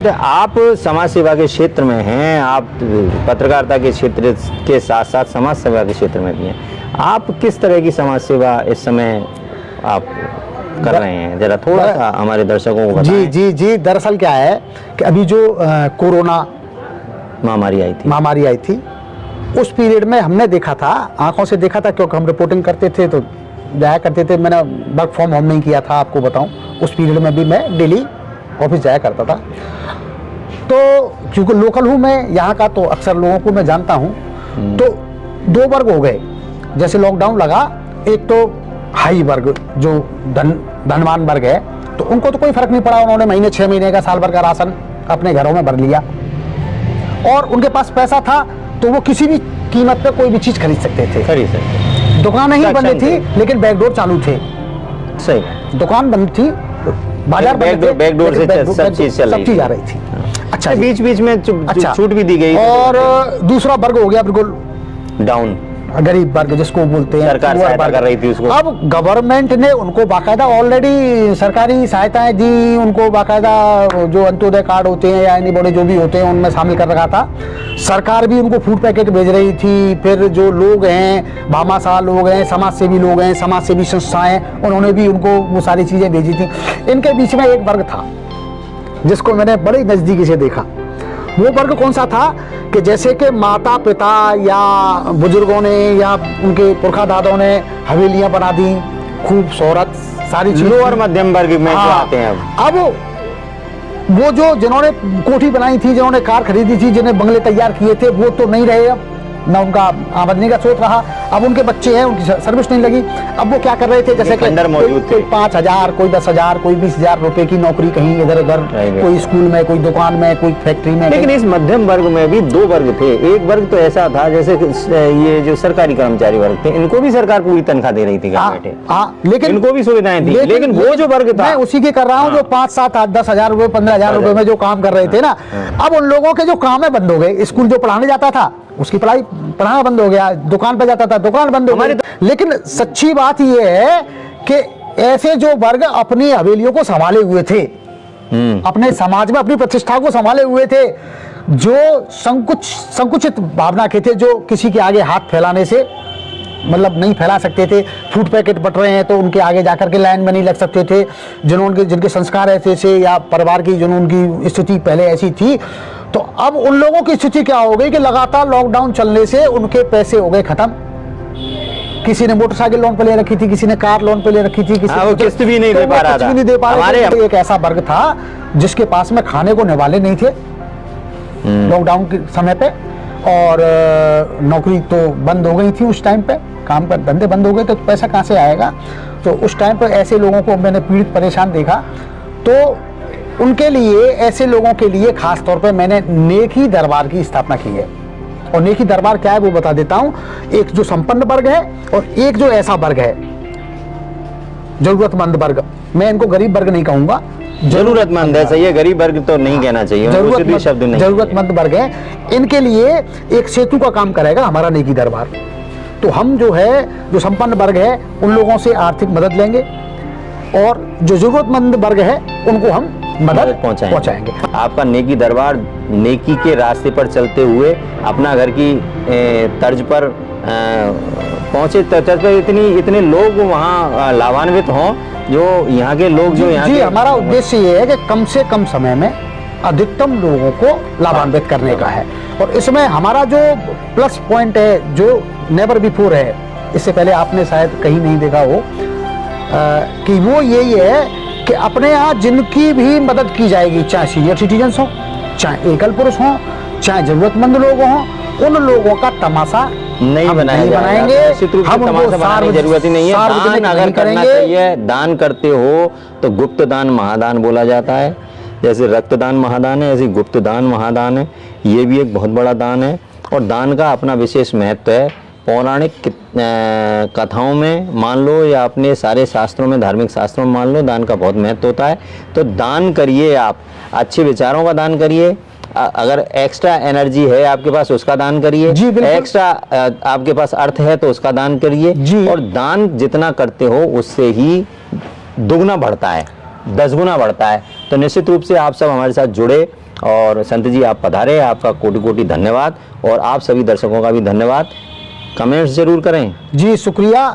आप समाज सेवा के क्षेत्र में हैं, आप पत्रकारिता के क्षेत्र के साथ साथ समाज सेवा के क्षेत्र में भी हैं। आप किस तरह की समाज सेवा इस समय आप कर रहे हैं, जरा थोड़ा सा हमारे दर्शकों को बताएं। जी, दरअसल क्या है कि अभी जो कोरोना महामारी आई थी उस पीरियड में हमने देखा था, आंखों से देखा था, क्योंकि हम रिपोर्टिंग करते थे तो जाया करते थे। मैंने वर्क फ्रॉम होम नहीं किया था, आपको बताऊं, उस पीरियड में भी मैं डेली ऑफिस जाया करता था। तो क्योंकि लोकल हूँ मैं यहाँ का, तो अक्सर लोगों को मैं जानता हूँ। तो दो वर्ग हो गए, जैसे लॉकडाउन लगा, एक तो हाई वर्ग जो धनवान वर्ग है, तो उनको तो कोई फर्क नहीं पड़ा, उन्होंने महीने 6 महीने का, साल भर का राशन अपने घरों में भर लिया और उनके पास पैसा था तो वो किसी भी कीमत पे कोई भी चीज खरीद सकते थे। दुकान नहीं बंद थी लेकिन बैकडोर चालू थे। सही, दुकान बंद थी, बाजार बंद थे, बैकडोर से सब चीज आ रही थी। अच्छा, बीच बीच में छूट भी दी गई। और दूसरा वर्ग हो गया बिल्कुल डाउन, गरीब वर्ग जिसको बोलते हैं, सरकार सहायता कर रही थी उसको। अब गवर्नमेंट ने उनको बाकायदा ऑलरेडी सरकारी सहायताएं दी, उनको बाकायदा जो अंत्योदय कार्ड होते हैं या यानी बड़े जो भी होते हैं उनमें शामिल कर रखा था। सरकार भी उनको फूड पैकेट भेज रही थी। फिर जो लोग हैं, भामाशाह लोग हैं, समाज सेवी लोग हैं, समाज सेवी संस्थाएं, उन्होंने भी उनको वो सारी चीजें भेजी थी। इनके बीच में एक वर्ग था जिसको मैंने बड़ी नजदीकी से देखा। वो वर्ग कौन सा था कि जैसे कि माता पिता या बुजुर्गों ने या उनके पुरखा दादों ने हवेलियां बना दी, खूब शोहरत, सारी चीजें। लोअर मध्यम वर्ग में जो आते हैं अब वो जो जिन्होंने कोठी बनाई थी, जिन्होंने कार खरीदी थी, जिन्हें बंगले तैयार किए थे, वो तो नहीं रहे, अब ना उनका आमदनी का स्रोत रहा। अब उनके बच्चे हैं, उनकी सर्विस नहीं लगी। अब वो क्या कर रहे थे, जैसे कि कोई 5,000, कोई 10,000, कोई 20,000 रुपए की नौकरी कहीं इधर उधर, कोई स्कूल में, कोई दुकान में, कोई फैक्ट्री में। लेकिन इस मध्यम वर्ग में भी दो वर्ग थे। एक वर्ग तो ऐसा था जैसे ये जो सरकारी कर्मचारी वर्ग थे, इनको भी सरकार पूरी तनख्वाह दे रही थी घर बैठे, लेकिन इनको भी सुविधाएं थी। लेकिन वो जो वर्ग था, मैं उसी की कर रहा हूँ, जो 5, 7, 8, 10,000 रुपए, 15,000 रुपए में जो काम कर रहे थे ना, अब उन लोगों के जो काम है बंद हो गए। स्कूल जो पढ़ाने जाता था उसकी पढ़ाना बंद हो गया, दुकान पे जाता था, दुकान बंद हो गई। लेकिन सच्ची बात यह है कि ऐसे जो वर्ग अपनी हवेलियों को संभाले हुए थे, अपने समाज में अपनी प्रतिष्ठा को संभाले हुए थे, जो संकुचित भावना के थे, जो किसी के आगे हाथ फैलाने से मतलब नहीं फैला सकते थे। फूड पैकेट बट रहे हैं तो उनके आगे जाकर के लाइन में नहीं लग सकते थे। जिनके संस्कार ऐसे थे या परिवार की उनकी स्थिति पहले ऐसी थी, तो अब उन लोगों की स्थिति क्या हो गई कि लगातार लॉकडाउन चलने से उनके पैसे हो गए खत्म। किसी ने मोटरसाइकिल लोन पे ले रखी थी, किसी ने कार लोन पे ले रखी थी, किसी वो किस्त भी नहीं दे पा रहा था। एक ऐसा वर्ग था जिसके पास में खाने को निवाले नहीं थे लॉकडाउन के समय पे, और नौकरी तो बंद हो गई थी उस टाइम पे, काम पर धंधे बंद हो गए, तो पैसा कहाँ से आएगा। तो उस टाइम पे ऐसे लोगों को मैंने पीड़ित परेशान देखा। तो उनके लिए, ऐसे लोगों के लिए खास तौर पे मैंने नेकी दरबार की स्थापना की है। और नेकी दरबार क्या है वो बता देता हूँ। एक जो संपन्न वर्ग है और एक जो ऐसा वर्ग है जरूरतमंद वर्ग। मैं इनको गरीब वर्ग नहीं कहूंगा, जरूरतमंद है, सही है, गरीब वर्ग तो नहीं कहना चाहिए, जरूरतमंद वर्ग है। इनके लिए एक सेतु का काम करेगा हमारा नेकी दरबार। तो हम जो है, जो संपन्न वर्ग है, उन लोगों से आर्थिक मदद लेंगे और जो जरूरतमंद वर्ग है उनको हम मदद पहुंचाएंगे। आपका नेकी दरबार नेकी के रास्ते पर चलते हुए अपना घर की तर्ज पर पहुंचे, तर्ज पर इतने लोग वहाँ लाभान्वित हों, जो यहाँ के लोग जो यहाँ जी, हमारा उद्देश्य ये है कि कम से कम समय में अधिकतम लोगों को लाभान्वित करने का है। और इसमें हमारा जो प्लस पॉइंट है, जो नेवर बिफोर है, इससे पहले आपने शायद कहीं नहीं देखा हो, कि वो यही है कि अपने यहाँ जिनकी भी मदद की जाएगी, चाहे सीनियर सिटीजन्स हो, चाहे एकल पुरुष हो, चाहे जरूरतमंद लोग हों, उन लोगों का तमाशा नहीं बनाएंगे। हम उनको जरूरत ही नहीं है। दान अगर करना चाहिए, दान करते हो तो गुप्त दान महादान बोला जाता है। जैसे रक्तदान महादान है, ऐसे गुप्त दान महादान है। ये भी एक बहुत बड़ा दान है और दान का अपना विशेष महत्व है। पौराणिक कथाओं में मान लो या अपने सारे शास्त्रों में, धार्मिक शास्त्रों में मान लो, दान का बहुत महत्व होता है। तो दान करिए, आप अच्छे विचारों का दान करिए। अगर एक्स्ट्रा एनर्जी है आपके पास उसका दान करिए, एक्स्ट्रा आपके पास अर्थ है तो उसका दान करिए। और दान जितना करते हो उससे ही दुगना बढ़ता है, 10 गुना बढ़ता है। तो निश्चित रूप से आप सब हमारे साथ जुड़े और संत जी आप पधारे, आपका कोटि कोटि धन्यवाद और आप सभी दर्शकों का भी धन्यवाद। कमेंट्स जरूर करें। जी शुक्रिया।